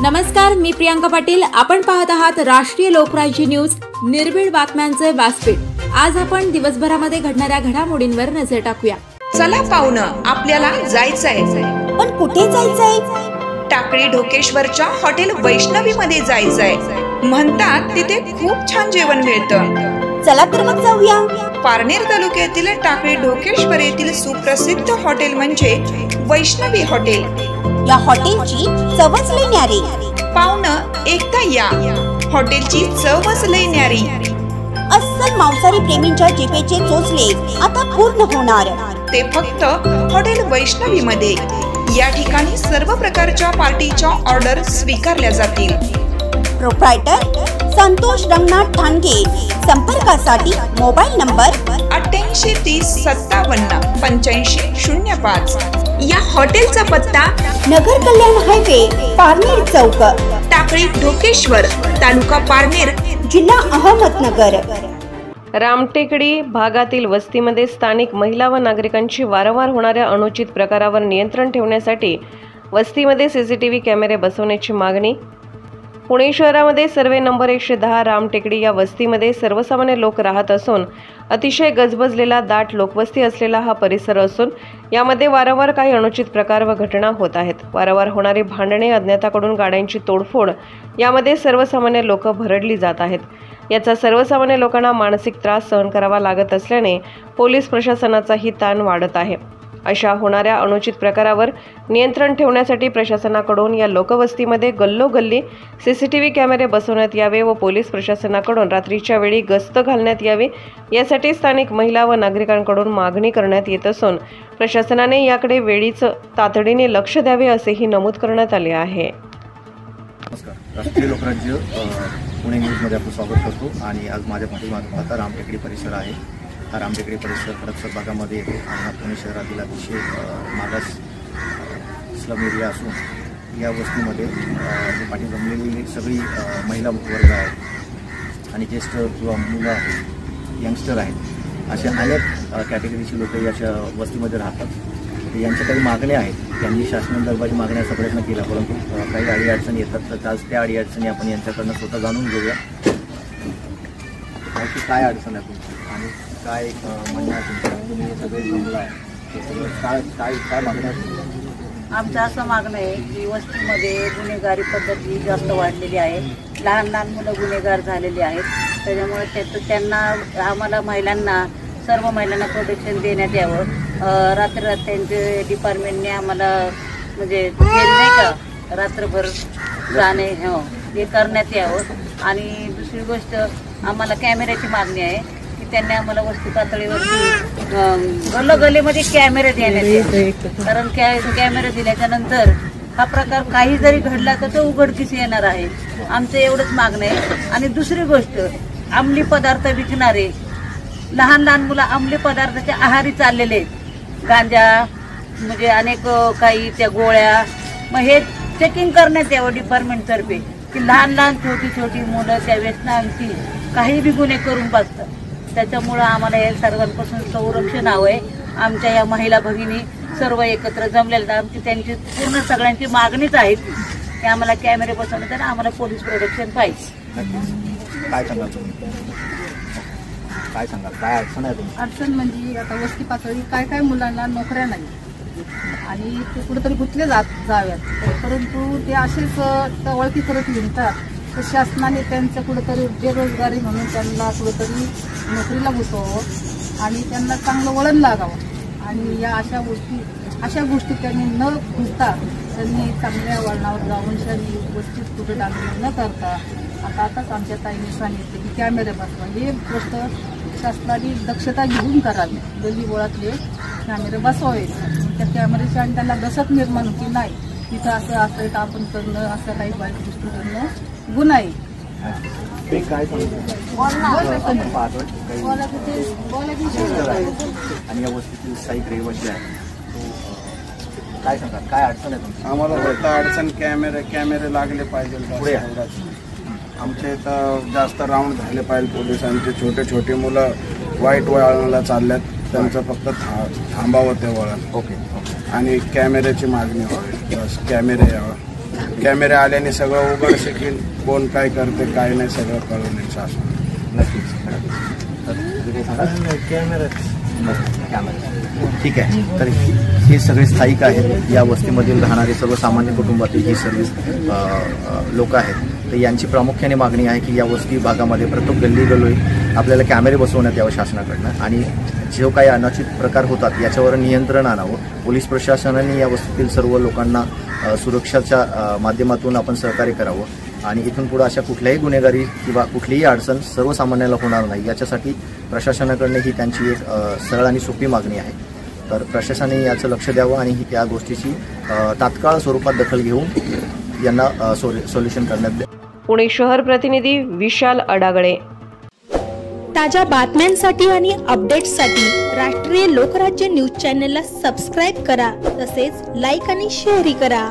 नमस्कार, मी प्रियांका पाटील। आपण पाहत आहात राष्ट्रीय लोकराज्य न्यूज, निर्भीड बातम्यांचे व्यासपीठ। आज आपण दिवसभरामध्ये घडणाऱ्या घडामोडींवर नजर टाकूया। चला पाहुणं, आपल्याला जायचंय। पण कुठे जायचंय? टाकळी ढोकेश्वरच्या हॉटेल वैष्णवी मध्ये जायचंय। म्हणतात तिथे खूप छान जेवण मिळतं। चला तर मग जाऊया। पारनेर तालुक्यातील टाकळी ढोकेश्वर येथील सुप्रसिद्ध हॉटेल म्हणजे वैष्णवी हॉटेल। या हॉटेलची चवच लई न्यारी। पाहुणं, एकदा या, हॉटेलची चवच लई न्यारी। अस्सल मांसाहारी प्रेमींच्या जिभेचे चोचले आता पूर्ण होणार, ते फक्त हॉटेल वैष्णवी मध्ये। या ठिकाणी सर्व प्रकारच्या पार्टीच्या ऑर्डर स्वीकारल्या जातील। प्रोप्रायटर संतोष रंगनाथ ठाणगे। संपर्कासाठी मोबाईल नंबर 88 30 57 85 05। या हॉटेलचा पत्ता नगर कल्याण हायवे, पारनेर चौक, टाकळी ढोकेश्वर, तालुका पारनेर, जिल्हा अहमदनगर। रामटेकडी भागातील वस्तीमध्ये स्थानिक महिला व नागरिकांची वारंवार होणाऱ्या अनुचित प्रकारावर नियंत्रण ठेवण्यासाठी वस्तीमध्ये सीसीटीव्ही कॅमेरे बसवण्याची मागणी। पुणे शहरामध्ये सर्वे नंबर 110 रामटेकडी या वस्तीमध्ये सर्वसामान्य लोक राहत असून अतिशय गजबजलेला दाट लोकवस्ती असलेला हा परिसर असून यामध्ये वारंवार काही अनुचित प्रकार व घटना होत आहेत। वारंवार होणारी भांडणे, अज्ञाताकडून गाड्यांची तोडफोड यामध्ये सर्वसामान्य लोक भरडली जात आहेत। याचा सर्वसामान्य लोकांना मानसिक त्रास सहन करावा लागत असल्याने पोलीस प्रशासनाचाही ताण वाढत आहे। अशा होणाऱ्या अनुचित प्रकारावर नियंत्रण ठेवण्यासाठी प्रशासनाकडून या लोकवस्तीमध्ये गल्लोगल्ली सीसीटीव्ही कॅमेरे बसवण्यात यावे व पोलीस प्रशासनाकडून रात्रीच्या वेळी गस्त घालण्यात यावी, यासाठी स्थानिक महिला व नागरिकांकडून मागणी करण्यात येत असून प्रशासनाने याकडे वेळीच तातडीने लक्ष द्यावे असेही नमूद करण्यात आले आहे। नमस्कार, राष्ट्रीय लोकराज्य पुणे न्यूजमध्ये आपलं स्वागत करतो। आणि आज माझ्या पाठीमागे पाहता रामटेकडी परिसर आहे। हा रामटेकडी परिसर खडकसर भागामध्ये येतो आणि हा पुणे शहरातील अतिशय मागास स्लम एरिया असून या वस्तीमध्ये पाठी जमलेली सगळी महिला वर्ग आहेत आणि ज्येष्ठ किंवा मुलं यंगस्टर आहेत। अशा अनेक कॅटेगरीची लोक याच्या वस्तीमध्ये राहतात। यांच्या काही मागण्या आहेत, त्यांनी शासनादरबारी मागण्याचा प्रयत्न केला, परंतु काही अडीअडचणी येतात। तर आज त्या अडीअडचणी आपण यांच्याकडनं स्वतः जाणून घेऊया। काय अडचण आहे तुमची आणि काय म्हणणं आहे तुमचं? तुम्ही सगळे जमला काय काय काय मागणं आहे? आमचं असं मागणं आहे की वस्तीमध्ये गुन्हेगारी पद्धती जास्त वाढलेली आहे। लहान लहान मुलं गुन्हेगार झालेली आहेत। त्याच्यामुळे त्यांना आम्हाला महिलांना, सर्व महिलांना प्रोटेक्शन देण्यात यावं। रात्र त्यांचे डिपार्टमेंटने आम्हाला म्हणजे नाही का रात्रभर जाणे हे करण्यात यावं। आणि दुसरी गोष्ट, आम्हाला कॅमेऱ्याची मागणी आहे की त्यांनी आम्हाला वस्ती पातळीवरती गल्लोगल्लीमध्ये कॅमेरे देण्यात यावे, कारण कॅमेरे दिल्याच्यानंतर हा प्रकार काही जरी घडला तर तो उघडकीस येणार आहे। आमचं एवढंच मागणं आहे। आणि दुसरी गोष्ट, अंमली पदार्थ विकणारे लहान लहान मुलं अंमली पदार्थाच्या आहारी चाललेले आहेत। गांजा म्हणजे अनेक काही त्या गोळ्या, मग हे चेकिंग करण्यात यावं डिपार्टमेंटतर्फे की लहान लहान छोटी छोटी मुलं त्या व्यसनांची काही बी गुन्हे करून बसतात। त्याच्यामुळं आम्हाला या सर्वांपासून संरक्षण हवं आहे। आमच्या या महिला भगिनी सर्व एकत्र जमलेल्या आमची त्यांची पूर्ण सगळ्यांची मागणीच आहे की आम्हाला कॅमेरे बसवण्यात आणि आम्हाला पोलीस प्रोटेक्शन पाहिजे। काय सांगाल तुम्ही? काय सांगाल, काय अडचण आहे तुमची? अडचण म्हणजे आता वस्ती पातळी काय मुलांना नोकऱ्या नाही आणि ते कुठेतरी गुंतले जाव्यात, परंतु ते असेच ओळखी करत हिंडतात। तर शासनाने त्यांचं कुठेतरी बेरोजगारी म्हणून त्यांना कुठेतरी नोकरीला गुंतवावं आणि त्यांना चांगलं वळण लागावं। आणि या अशा गोष्टी त्यांनी न घुसता त्यांनी चांगल्या वळणावर जाऊन त्यांनी वस्तीत कुठे डांगणी न करता आताच आमच्या ताईंनी सांगितले की कॅमेरे बसवा। हे गोष्ट शासनाने दक्षता घेऊन करावी, गल्ली बोळातले कॅमेरे बसवावे। त्या कॅमेऱ्याची आणि त्यांना दहशत निर्माण होती नाही, तिथं असं तर आपण करणं, असं काही वाईट गोष्टी करणं गुन्हा आहे। आणि या वस्तीतील स्थायिक रहिवासी आहे, काय सांगाल, काय अडचण आहे तुमची? आम्हाला फक्त अडचण कॅमेरे लागले पाहिजे। पुढे आमच्या इथं जास्त राऊंड झाले पाहिजे पोलिसांचे। छोटे छोटे मुलं वाईट वळणाला चालल्यात, त्यांचं फक्त थांबावं ते वळण। ओके। आणि कॅमेऱ्याची मागणी व्हावी, बस कॅमेरे यावं। कॅमेरे आल्याने सगळं उघड शिकेल, कोण काय करते काय नाही सगळं कळून येईल शासन. ठीक आहे. तर हे सगळे स्थायिक आहेत, या वस्तीमधील राहणारे सर्वसामान्य कुटुंबातील ही सर्व लोक आहेत. तर यांची प्रामुख्याने मागणी आहे की या वस्ती भागामध्ये प्रत्येक गल्ली गल्लोळी आपल्याला कॅमेरे बसवण्यात यावं शासनाकडनं, आणि जो काही अनुचित प्रकार होतात याच्यावर नियंत्रण आणावं. पोलीस प्रशासनाने या वस्तीतील सर्व लोकांना सुरक्षाच्या माध्यमातून आपण सहकार्य करावं, आणि इथून पुढे अशा कुठल्याही गुन्हेगारी किंवा कुठलीही अडचण सर्वसामान्याला होणार नाही याच्यासाठी प्रशासनाकडनं ही त्यांची एक सरळ आणि सोपी मागणी आहे. तर प्रशासनाने याचं लक्ष द्यावं आणि या गोष्टीची तात्काळ स्वरूपात दखल घेऊन यांना सोल्युशन करण्यात द्यावं. पुणे शहर प्रतिनिधी विशाल अडागळे. ताज्या बातम्यांसाठी आणि अपडेट्ससाठी राष्ट्रीय लोकराज्य न्यूज चॅनलला सबस्क्राईब करा, तसेच लाईक आणि शेअरही करा.